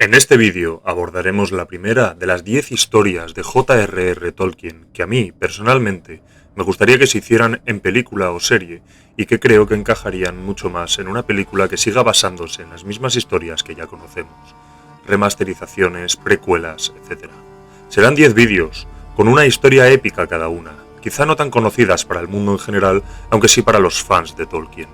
En este vídeo abordaremos la primera de las 10 historias de J.R.R. Tolkien que a mí, personalmente, me gustaría que se hicieran en película o serie y que creo que encajarían mucho más en una película que siga basándose en las mismas historias que ya conocemos, remasterizaciones, precuelas, etc. Serán 10 vídeos, con una historia épica cada una, quizá no tan conocidas para el mundo en general, aunque sí para los fans de Tolkien,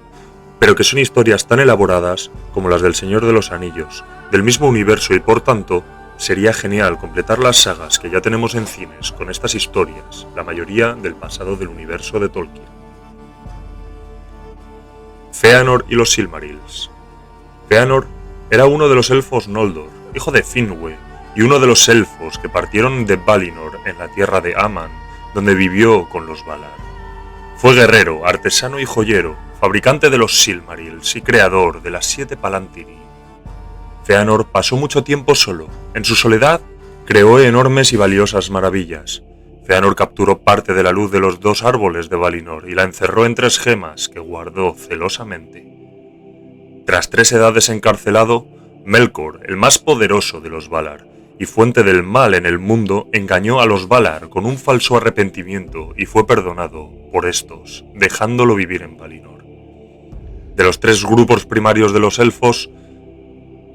pero que son historias tan elaboradas como las del Señor de los Anillos, del mismo universo, y por tanto sería genial completar las sagas que ya tenemos en cines con estas historias, la mayoría del pasado del universo de Tolkien. Fëanor y los Silmarils. Fëanor era uno de los elfos Noldor, hijo de Finwë, y uno de los elfos que partieron de Valinor en la tierra de Aman, donde vivió con los Valar. Fue guerrero, artesano y joyero, fabricante de los Silmarils y creador de las 7 Palantiri. Fëanor pasó mucho tiempo solo. En su soledad, creó enormes y valiosas maravillas. Fëanor capturó parte de la luz de los 2 árboles de Valinor y la encerró en 3 gemas que guardó celosamente. Tras 3 edades encarcelado, Melkor, el más poderoso de los Valar y fuente del mal en el mundo, engañó a los Valar con un falso arrepentimiento y fue perdonado por estos, dejándolo vivir en Valinor. De los 3 grupos primarios de los elfos,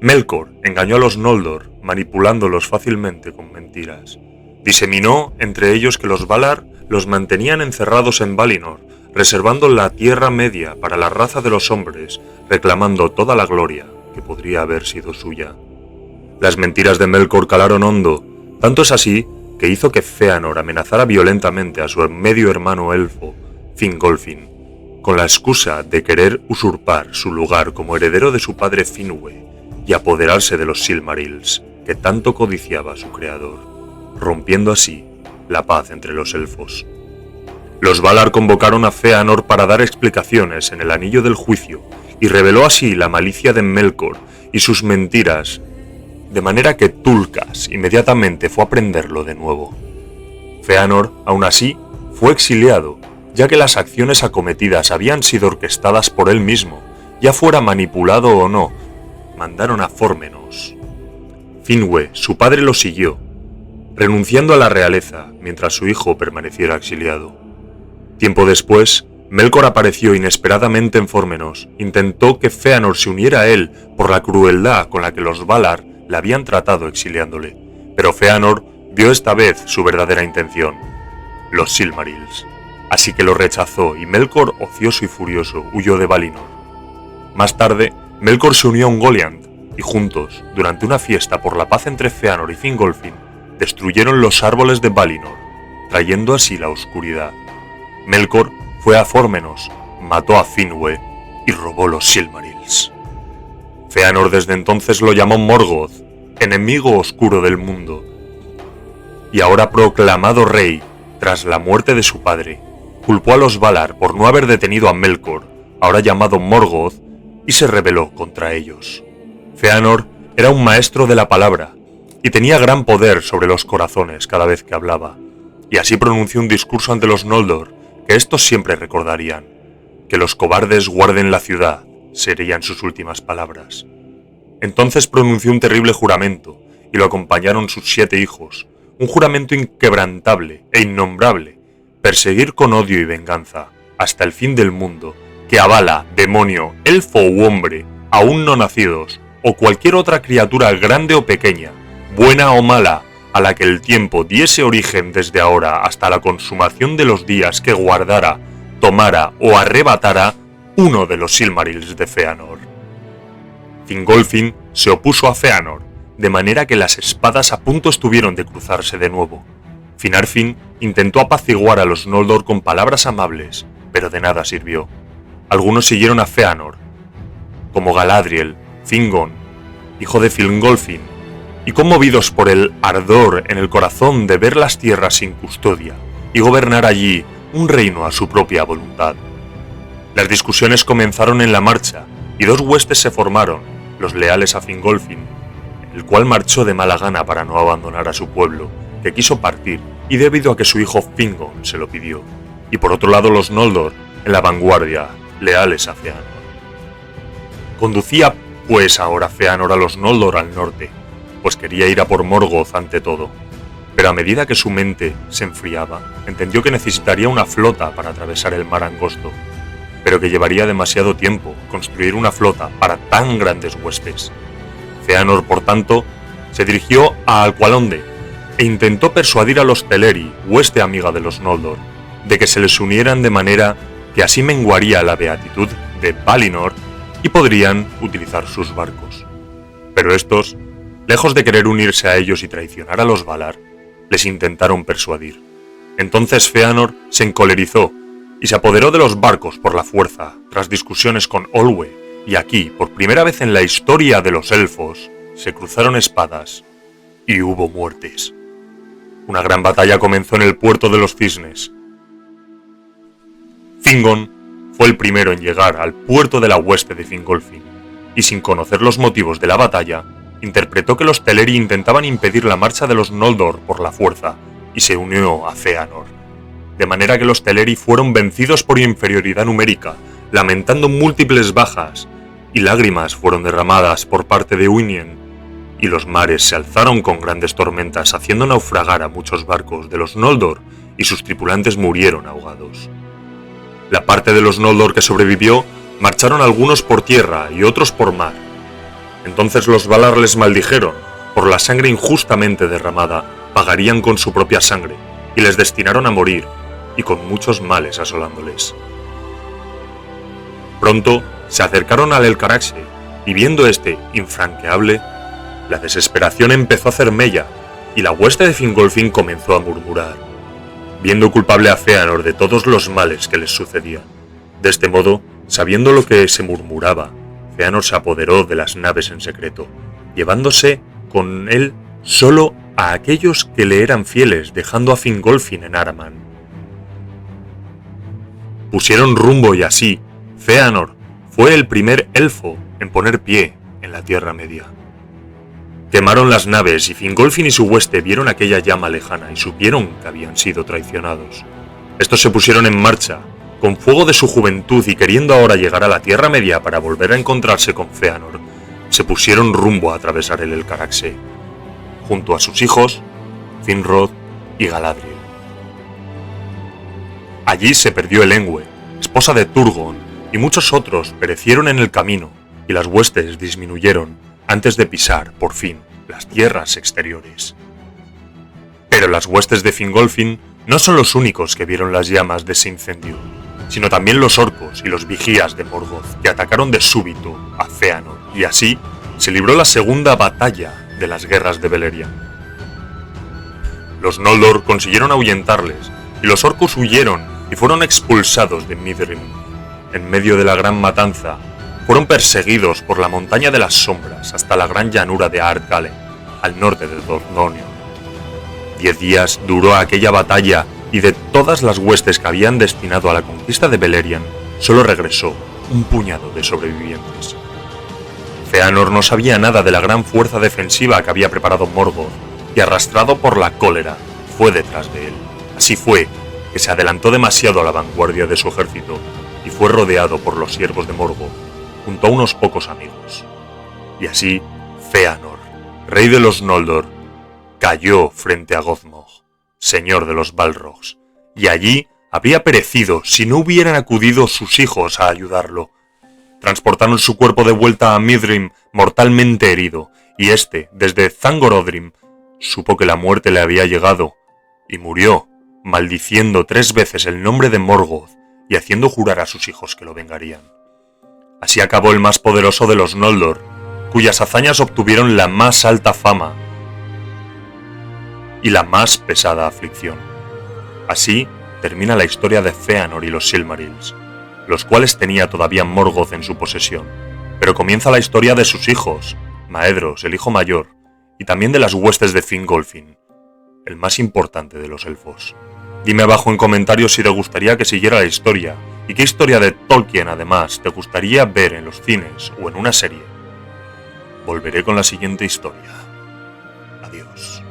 Melkor engañó a los Noldor, manipulándolos fácilmente con mentiras. Diseminó entre ellos que los Valar los mantenían encerrados en Valinor, reservando la Tierra Media para la raza de los hombres, reclamando toda la gloria que podría haber sido suya. Las mentiras de Melkor calaron hondo, tanto es así que hizo que Fëanor amenazara violentamente a su medio hermano elfo, Fingolfin, con la excusa de querer usurpar su lugar como heredero de su padre Finwë y apoderarse de los Silmarils, que tanto codiciaba su creador, rompiendo así la paz entre los elfos. Los Valar convocaron a Fëanor para dar explicaciones en el Anillo del Juicio, y reveló así la malicia de Melkor y sus mentiras, de manera que Tulkas inmediatamente fue a prenderlo de nuevo. Fëanor, aún así, fue exiliado, ya que las acciones acometidas habían sido orquestadas por él mismo, ya fuera manipulado o no. Mandaron a Fórmenos. Finwë, su padre, lo siguió, renunciando a la realeza mientras su hijo permaneciera exiliado. Tiempo después, Melkor apareció inesperadamente en Fórmenos. Intentó que Fëanor se uniera a él por la crueldad con la que los Valar le habían tratado exiliándole, pero Fëanor vio esta vez su verdadera intención, los Silmarils. Así que lo rechazó y Melkor, ocioso y furioso, huyó de Valinor. Más tarde, Melkor se unió a Ungoliant, y juntos, durante una fiesta por la paz entre Fëanor y Fingolfin, destruyeron los árboles de Valinor, trayendo así la oscuridad. Melkor fue a Fórmenos, mató a Finwë y robó los Silmarils. Fëanor desde entonces lo llamó Morgoth, enemigo oscuro del mundo, y ahora proclamado rey, tras la muerte de su padre, culpó a los Valar por no haber detenido a Melkor, ahora llamado Morgoth, y se rebeló contra ellos. Fëanor era un maestro de la palabra, y tenía gran poder sobre los corazones cada vez que hablaba, y así pronunció un discurso ante los Noldor, que estos siempre recordarían. Que los cobardes guarden la ciudad, serían sus últimas palabras. Entonces pronunció un terrible juramento, y lo acompañaron sus 7 hijos, un juramento inquebrantable e innombrable, perseguir con odio y venganza, hasta el fin del mundo, que a Vala, demonio, elfo u hombre, aún no nacidos, o cualquier otra criatura grande o pequeña, buena o mala, a la que el tiempo diese origen desde ahora hasta la consumación de los días, que guardara, tomara o arrebatara uno de los Silmarils de Fëanor. Fingolfin se opuso a Fëanor, de manera que las espadas a punto estuvieron de cruzarse de nuevo. Finarfin intentó apaciguar a los Noldor con palabras amables, pero de nada sirvió. Algunos siguieron a Fëanor, como Galadriel, Fingon, hijo de Fingolfin, y conmovidos por el ardor en el corazón de ver las tierras sin custodia y gobernar allí un reino a su propia voluntad. Las discusiones comenzaron en la marcha, y 2 huestes se formaron, los leales a Fingolfin, el cual marchó de mala gana para no abandonar a su pueblo, que quiso partir, y debido a que su hijo Fingon se lo pidió, y por otro lado los Noldor, en la vanguardia, leales a Fëanor. Conducía pues ahora Fëanor a los Noldor al norte, pues quería ir a por Morgoth ante todo. Pero a medida que su mente se enfriaba, entendió que necesitaría una flota para atravesar el mar angosto, pero que llevaría demasiado tiempo construir una flota para tan grandes huestes. Fëanor, por tanto, se dirigió a Alqualondë e intentó persuadir a los Teleri, hueste amiga de los Noldor, de que se les unieran de manera que así menguaría la beatitud de Valinor y podrían utilizar sus barcos. Pero estos, lejos de querer unirse a ellos y traicionar a los Valar, les intentaron persuadir. Entonces Fëanor se encolerizó y se apoderó de los barcos por la fuerza, tras discusiones con Olwe, y aquí, por primera vez en la historia de los elfos, se cruzaron espadas y hubo muertes. Una gran batalla comenzó en el puerto de los cisnes. Fingon fue el primero en llegar al puerto de la hueste de Fingolfin, y sin conocer los motivos de la batalla, interpretó que los Teleri intentaban impedir la marcha de los Noldor por la fuerza, y se unió a Fëanor. De manera que los Teleri fueron vencidos por inferioridad numérica, lamentando múltiples bajas, y lágrimas fueron derramadas por parte de Uinen, y los mares se alzaron con grandes tormentas, haciendo naufragar a muchos barcos de los Noldor, y sus tripulantes murieron ahogados. La parte de los Noldor que sobrevivió, marcharon algunos por tierra y otros por mar. Entonces los Valar les maldijeron, por la sangre injustamente derramada, pagarían con su propia sangre, y les destinaron a morir, y con muchos males asolándoles. Pronto se acercaron al Elcaraxe, y viendo este infranqueable, la desesperación empezó a hacer mella, y la hueste de Fingolfin comenzó a murmurar, viendo culpable a Fëanor de todos los males que les sucedían. De este modo, sabiendo lo que se murmuraba, Fëanor se apoderó de las naves en secreto, llevándose con él solo a aquellos que le eran fieles, dejando a Fingolfin en Araman. Pusieron rumbo y así, Fëanor fue el primer elfo en poner pie en la Tierra Media. Quemaron las naves y Fingolfin y su hueste vieron aquella llama lejana y supieron que habían sido traicionados. Estos se pusieron en marcha, con fuego de su juventud y queriendo ahora llegar a la Tierra Media para volver a encontrarse con Fëanor, se pusieron rumbo a atravesar el Elcaraxe, junto a sus hijos, Finrod y Galadriel. Allí se perdió Elengwe, esposa de Turgon, y muchos otros perecieron en el camino, y las huestes disminuyeron antes de pisar, por fin, las tierras exteriores. Pero las huestes de Fingolfin no son los únicos que vieron las llamas de ese incendio, sino también los orcos y los vigías de Morgoth, que atacaron de súbito a Fëanor, y así se libró la segunda batalla de las guerras de Beleriand. Los Noldor consiguieron ahuyentarles, y los orcos huyeron y fueron expulsados de Mithrin. En medio de la gran matanza, fueron perseguidos por la montaña de las sombras hasta la gran llanura de Ardgale, al norte de Dordogne. 10 días duró aquella batalla, y de todas las huestes que habían destinado a la conquista de Beleriand, solo regresó un puñado de sobrevivientes. Fëanor no sabía nada de la gran fuerza defensiva que había preparado Morgoth, y arrastrado por la cólera, fue detrás de él. Así fue que se adelantó demasiado a la vanguardia de su ejército, y fue rodeado por los siervos de Morgoth, junto a unos pocos amigos. Y así, Fëanor, rey de los Noldor, cayó frente a Gothmog, señor de los Balrogs, y allí habría perecido si no hubieran acudido sus hijos a ayudarlo. Transportaron su cuerpo de vuelta a Mithrin mortalmente herido, y este, desde Thangorodrim, supo que la muerte le había llegado, y murió, maldiciendo 3 veces el nombre de Morgoth y haciendo jurar a sus hijos que lo vengarían. Así acabó el más poderoso de los Noldor, cuyas hazañas obtuvieron la más alta fama y la más pesada aflicción. Así termina la historia de Fëanor y los Silmarils, los cuales tenía todavía Morgoth en su posesión, pero comienza la historia de sus hijos, Maedhros, el hijo mayor, y también de las huestes de Fingolfin, el más importante de los elfos. Dime abajo en comentarios si te gustaría que siguiera la historia, y qué historia de Tolkien además te gustaría ver en los cines o en una serie. Volveré con la siguiente historia. Adiós.